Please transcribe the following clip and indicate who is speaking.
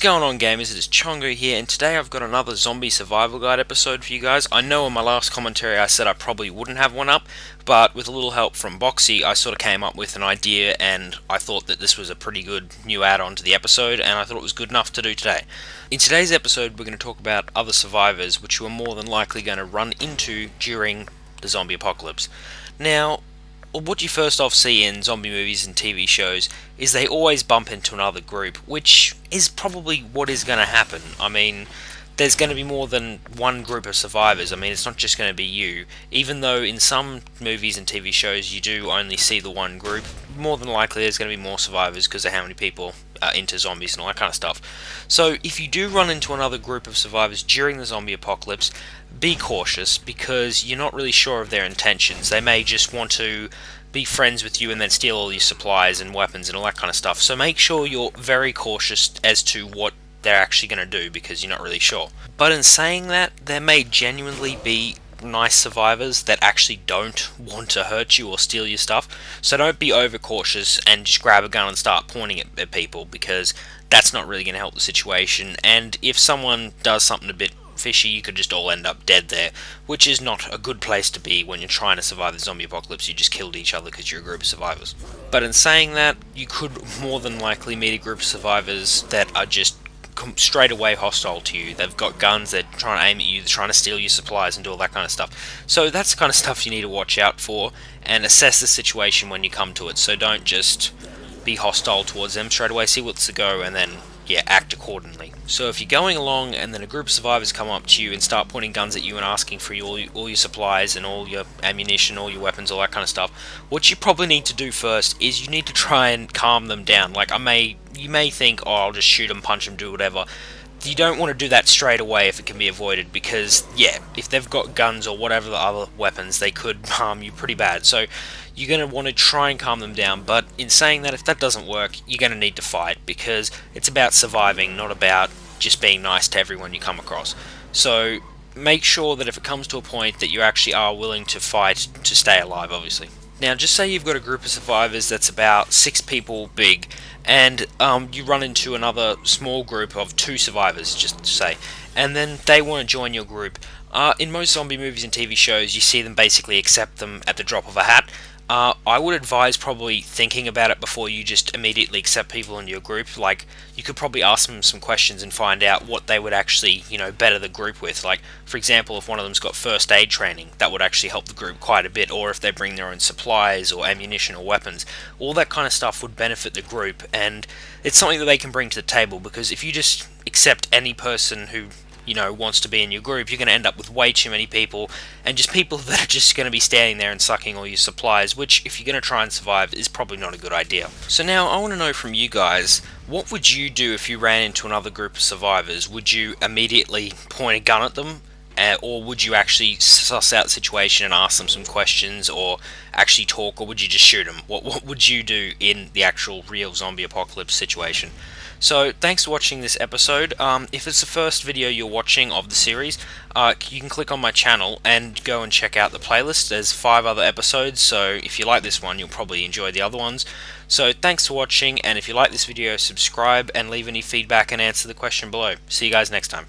Speaker 1: going on, gamers? It is Chongo here, and today I've got another zombie survival guide episode for you guys. I know in my last commentary I said I probably wouldn't have one up, but with a little help from Boxy I sort of came up with an idea, and I thought that this was a pretty good new add-on to the episode, and I thought it was good enough to do today. In today's episode we're going to talk about other survivors which you are more than likely going to run into during the zombie apocalypse. Now, what you first off see in zombie movies and TV shows is they always bump into another group, which is probably what is going to happen. I mean, there's going to be more than one group of survivors. I mean, it's not just going to be you. Even though in some movies and TV shows you do only see the one group, more than likely there's going to be more survivors because of how many people are into zombies and all that kind of stuff. So if you do run into another group of survivors during the zombie apocalypse, be cautious because you're not really sure of their intentions. They may just want to be friends with you and then steal all your supplies and weapons and all that kind of stuff. So make sure you're very cautious as to what they're actually going to do because you're not really sure. But in saying that, there may genuinely be nice survivors that actually don't want to hurt you or steal your stuff. So don't be overcautious and just grab a gun and start pointing it at people because that's not really going to help the situation. And if someone does something a bit fishy, you could just all end up dead there, which is not a good place to be when you're trying to survive the zombie apocalypse. You just killed each other because you're a group of survivors. But in saying that, you could more than likely meet a group of survivors that are just straight away hostile to you. They've got guns, they're trying to aim at you, they're trying to steal your supplies and do all that kind of stuff. So that's the kind of stuff you need to watch out for and assess the situation when you come to it. So don't just be hostile towards them straight away, see what's to go and then act accordingly. So if you're going along and then a group of survivors come up to you and start pointing guns at you and asking for all your supplies and all your ammunition, all your weapons, all that kind of stuff, what you probably need to do first is you need to try and calm them down. Like you may think, oh, I'll just shoot them, punch them, do whatever. You don't want to do that straight away if it can be avoided because, if they've got guns or whatever the other weapons, they could harm you pretty bad. So you're going to want to try and calm them down, but in saying that, if that doesn't work, you're going to need to fight because it's about surviving, not about just being nice to everyone you come across. So make sure that if it comes to a point that you actually are willing to fight to stay alive, obviously. Now, just say you've got a group of survivors that's about 6 people big, and you run into another small group of 2 survivors, just to say, and then they want to join your group. In most zombie movies and TV shows, you see them basically accept them at the drop of a hat. I would advise probably thinking about it before you just immediately accept people into your group. Like, you could probably ask them some questions and find out what they would actually, better the group with. Like, for example, if one of them's got first aid training, that would actually help the group quite a bit, or if they bring their own supplies or ammunition or weapons. All that kind of stuff would benefit the group, and it's something that they can bring to the table, because if you just accept any person who wants to be in your group, you're going to end up with way too many people, and just people that are just going to be standing there and sucking all your supplies, which, if you're going to try and survive, is probably not a good idea. So now, I want to know from you guys, what would you do if you ran into another group of survivors? Would you immediately point a gun at them? Or would you actually suss out the situation and ask them some questions, or actually talk, or would you just shoot them? What would you do in the actual real zombie apocalypse situation? So, thanks for watching this episode. If it's the first video you're watching of the series, you can click on my channel and go and check out the playlist. There's 5 other episodes, so if you like this one, you'll probably enjoy the other ones. So, thanks for watching, and if you like this video, subscribe and leave any feedback and answer the question below. See you guys next time.